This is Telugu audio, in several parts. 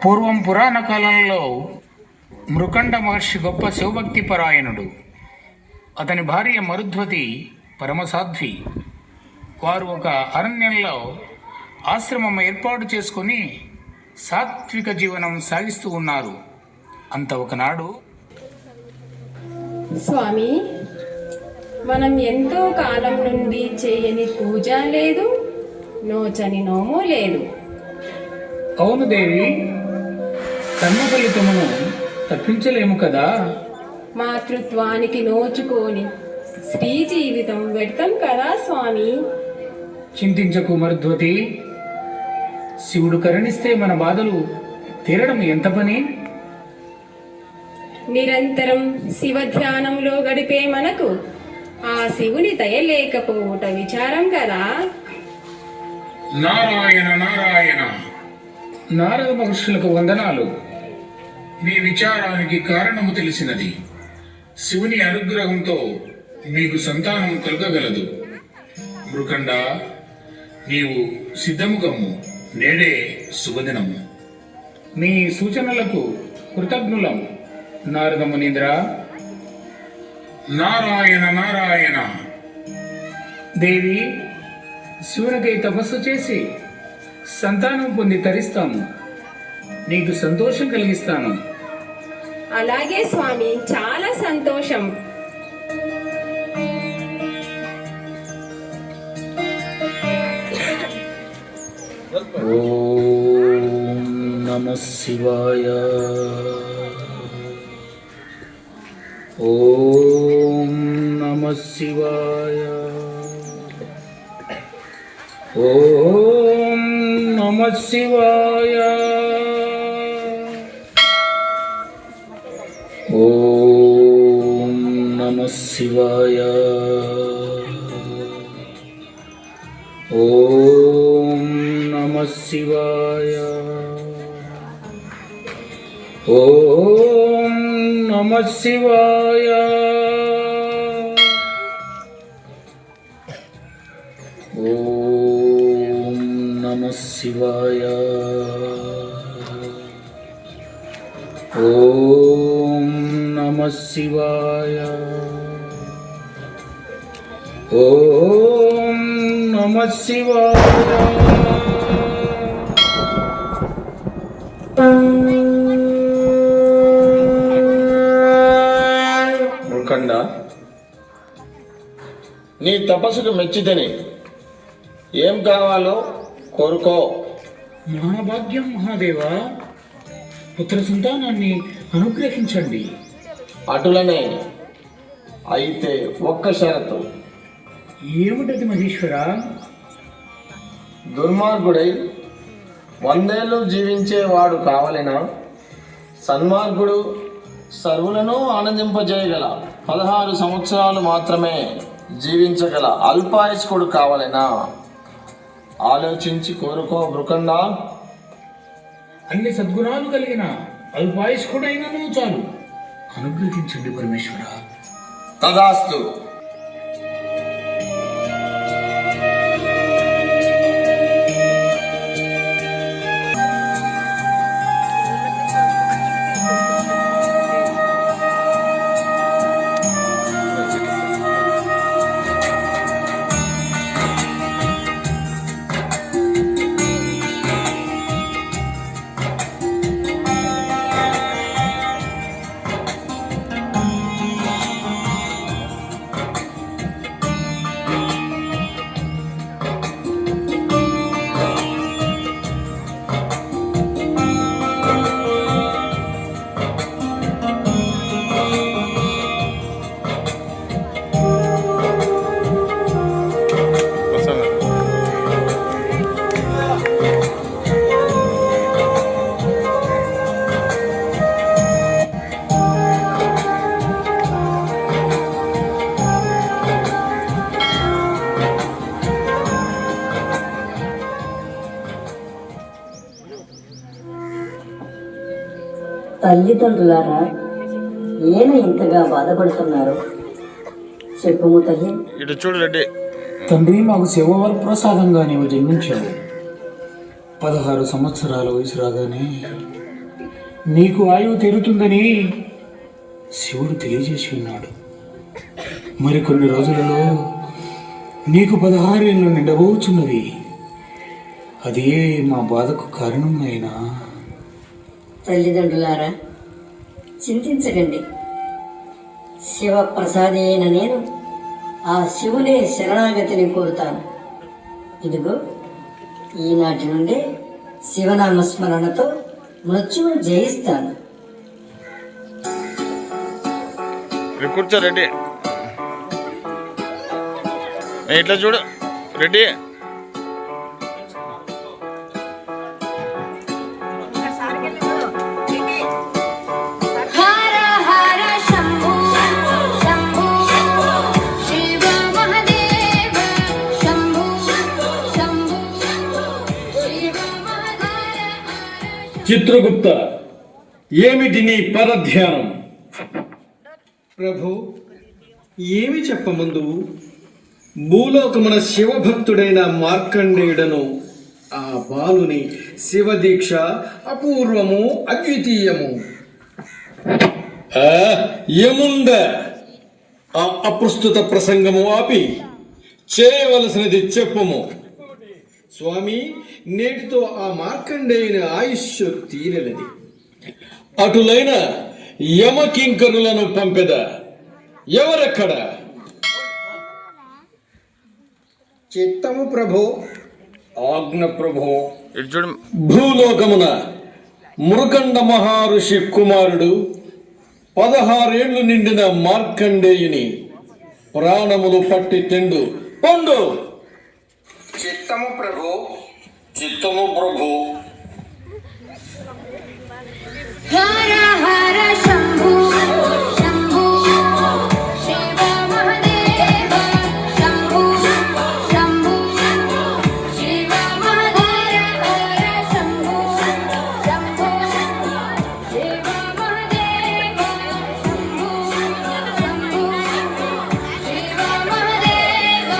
పూర్వం పురాణ కాలంలో మృకండ మహర్షి గొప్ప శివభక్తి పరాయణుడు. అతని భార్య మరుద్వతి పరమసాధ్వి. వారు ఒక అరణ్యంలో ఆశ్రమం ఏర్పాటు చేసుకుని సాత్విక జీవనం సాగిస్తూ ఉన్నారు. అంత ఒకనాడు, స్వామి, మనం ఎంతో కాలం నుండి చేయని పూజ లేదు, నోచని నోము లేదు. అవును దేవి, కర్మ ఫలితమును తప్పించలేము కదా. మాతృత్వానికి నోచుకోని స్త్రీ జీవితం వ్యర్థం కదా స్వామి. చింతించకు మరుద్వతి, శివుడు కరుణిస్తే మన బాధలు తీరడం ఎంత పని. నిరంతరం శివ ధ్యానంలో గడిపే మనకు ఆ శివుని దయ లేకపోవుట విచారం కదా. నారాయణ నారాయణ. నారద మహర్షులకు వందనాలు. మీ విచారానికి కారణము తెలిసినది. శివుని అనుగ్రహంతో మీకు సంతానం కలగగలదు. మృకండ, నీవు సిద్ధము కమ్ము, నేడే శుభదినము. మీ సూచనలకు కృతజ్ఞులం నారద మునీంద్ర. నారాయణ నారాయణ. దేవి, శివునికై తపస్సు చేసి సంతానం పొంది తరిస్తాము. నీకు సంతోషం కలిగిస్తాను. అలాగే స్వామి, చాలా సంతోషం. ఓం నమః శివాయ. ఓం నమః శివాయ. ఓం నమః శివాయ. ఓం నమః శివాయ. ఓం నమః శివాయ. ఓం నమః శివాయ. ఓం నమః శివాయ. ఓం నమః శివాయ. ఓం నమః శివాయ. మృకండ, నీ తపస్సుకు మెచ్చితని. ఏం కావాలో కోరుకో. మహాభాగ్యం మహాదేవా, పుత్ర సంతానాన్ని అనుగ్రహించండి. అటులనే. అయితే ఒక్క షరతు. ఏమిటది మహేశ్వర? దుర్మార్గుడై 100 ఏళ్ళు జీవించేవాడు కావాలనా? సన్మార్గుడు సర్వులను ఆనందింపజేయగల 16 సంవత్సరాలు మాత్రమే జీవించగల అల్పాయుష్కుడు కావాలనా? ఆలోచించి కోరుకో మృకండ. అన్ని సద్గుణాలు కలిగిన అల్పాయుష్కుడైనను చాలు. అనుగ్రహించండి పరమేశ్వర. తదాస్తు. తల్లిదండ్రులారా, ఏమి ఇంతగా బాధపడుతున్నారు? చెప్పుము తల్లి. ఇటు చూడు రెడ్డి. తండ్రి, మాకు శివవర ప్రసాదంగా నీవు జన్మించావు. 16 సంవత్సరాల వయసు రాగానే నీకు ఆయువు తీరుతుందని శివుడు తెలియజేసి ఉన్నాడు. మరికొన్ని రోజులలో నీకు 16 ఏళ్ళు నిండబోచున్నవి. అదే మా బాధకు కారణం అయినా. తల్లిదండ్రులారా, చింతించకండి. శివప్రసాది అయిన నేను ఆ శివునే శరణాగతిని కోరుతాను. ఇదిగో ఈనాటి నుండి శివనామస్మరణతో మృత్యువును జయిస్తాను. కూర్చో రెడ్డి, ఇట్లా చూడు రెడ్డి. చిత్రగుప్త, ఏమిటి నీ పరధ్యానం? ప్రభు, ఏమి చెప్పముందు భూలోకమున శివభక్తుడైన మార్కండేయుడను ఆ బాలుని శివదీక్ష అపూర్వము, అద్వితీయము. ఏముంద ఆ అప్రస్తుత ప్రసంగము ఆపి చేయవలసినది చెప్పుము. స్వామి, నేటితో ఆ మార్కండేయుని ఆయుష్ తీరలది. అటులైన యమకింకరులను పంపెద. ఎవరెక్కడ? చిత్తము ప్రభు. ఆజ్ఞ ప్రభు. ఇటు చూడు. భూలోకమున మృకండ మహర్షి కుమారుడు 16 ఏళ్లు నిండిన మార్కండేయుని ప్రాణములు పట్టి తెండు. పండు. చిత్తము ప్రభు. చిత్తము ప్రభు. హర హర శంభు శంభు శివ మహదేవ శంభు శంభు శివ మహదేవ శంభు శంభు శివ మహదేవ శంభు శంభు శివ మహదేవ.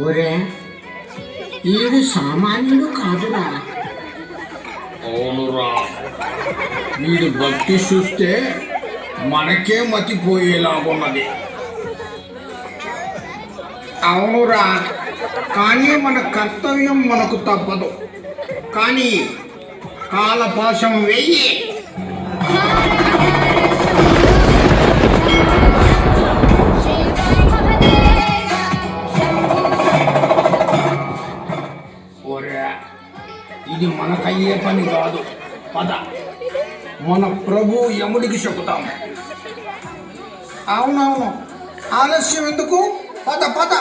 ఒరే, ఈడు సామాన్యుడు కాదురా. అవునురా, వీడి భక్తి చూస్తే మనకే మతిపోయేలాగున్నది. అవునురా, కానీ మన కర్తవ్యం మనకు తప్పదు. కానీ కాలపాశం వెయ్యి. ఒరే, ఇది మనకయ్యే పని కాదు. పద, మన ప్రభు యముడికి చెబుతాం. అవునవును, ఆలస్యం ఎందుకు? పద పద.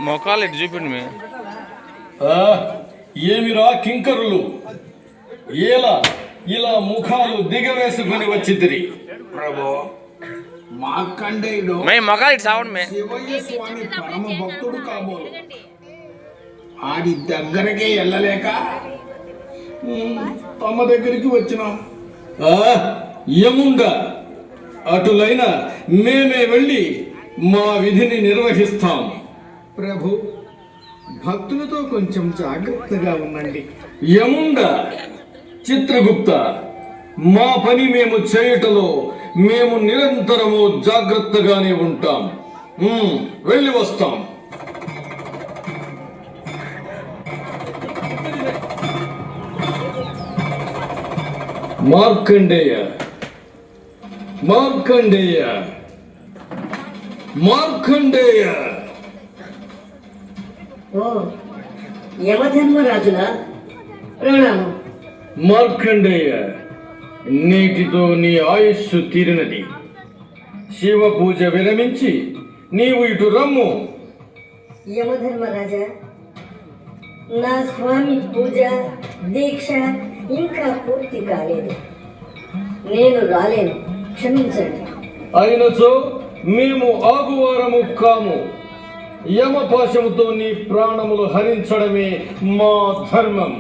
మొఖాలు ఇటు చూపిండి. ఏమిరా కింకరులు, ఇలా ముఖాలు దిగవేసుకుని వచ్చిదిరి? ప్రభు, మార్కండేయుడు మొఖాలు ఇటు సావండి మే. శివయ్య స్వామి పరమ భక్తుడు కాబోలు. ఆడి దగ్గరకే వెళ్ళలేక తమ దగ్గరికి వచ్చినాం. యముండ, అటులైన మేమే వెళ్ళి మా విధిని నిర్వహిస్తాం. ప్రభు, భక్తులతో కొంచెం జాగ్రత్తగా ఉండండి. యముండ, చిత్రగుప్త, మా పని మేము చేయటలో మేము నిరంతరము జాగ్రత్తగానే ఉంటాం. వెళ్ళి వస్తాం. మార్కండేయ, మార్కండేయ, మార్కండేయ. ఓ యమధర్మరాజులా, ప్రణామం. మార్కండేయ, నేటితో నీ ఆయుస్సు తీరినది. శివ పూజ విరమించి నీవు ఇటు రమ్ము. యమధర్మరాజా, నా స్వామి పూజ దీక్ష ఇంకా పూర్తి కాలేదు. నేను రాలేను, క్షమించండి. అయినచో మేము ఆగువారము కాము. యమపాశముతో నీ ప్రాణములు హరించడమే మా ధర్మం.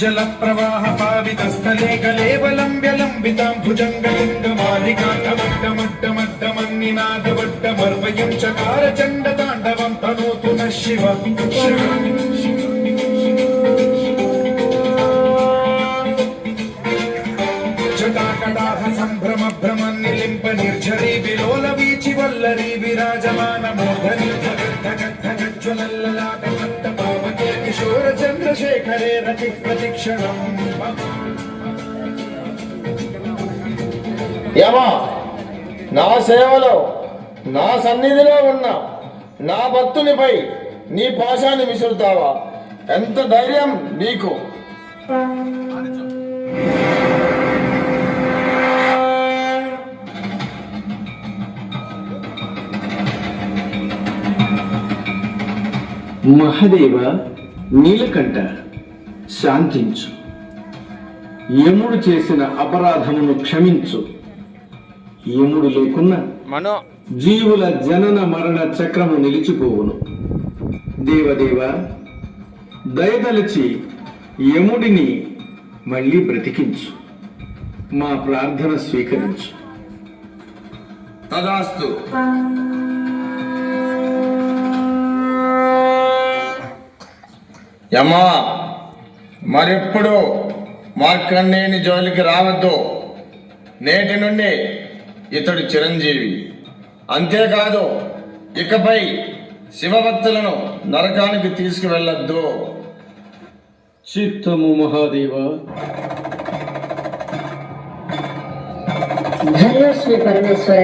జల ప్రవాహ పావితస్థలే కలేవలం వ్యలంబితాం భుజంగలింగమాలికాటమడ్డమడ్డమడ్డమన్నినాదవడ్డమర్వయం చకార చండ తాండవం తనోతు న శివ జటాకటాహ సంభ్రమ భ్రమన్నిలింప నిర్ఝరీ విలోల వీచి వల్లరీ విరాజమాన మోహని జ్వలల్లలాట మట్ట పావకే కిశోర చంద్రశేఖరే రతి ప్రతిక్షణం. యమా, నా సేవలో నా సన్నిధిలో ఉన్న నా భక్తునిపై నీ పాశాన్ని విసురుతావా? ఎంత ధైర్యం నీకు? మహదేవ నీలకంఠ, శాంతించు. యముడు చేసిన అపరాధమును క్షమించు. యముడు లేకున్నా మనో జీవుల జనన మరణ చక్రము నిలిచిపోవును. దేవదేవ, దయదలచి యముడిని మళ్ళీ బ్రతికించు. మా ప్రార్థన స్వీకరించు. తదాస్తు. యమా, మరెప్పుడు మార్కండేయుని జోలికి రావద్దు. నేటి నుండి ఇతడు చిరంజీవి. అంతేకాదు, ఇకపై శివభక్తులను నరకానికి తీసుకువెళ్ళొద్దు. చిత్తము మహాదేవ. ధన్యోస్మి పరమేశ్వర,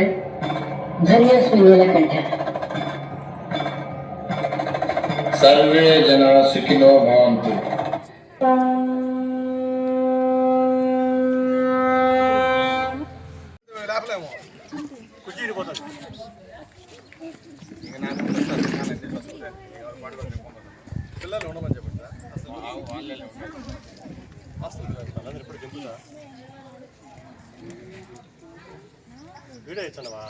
ధన్యోస్మి నీలకంఠ. సర్వే జనా సుఖినో భవంతు. వీడియో ఇచ్చావా?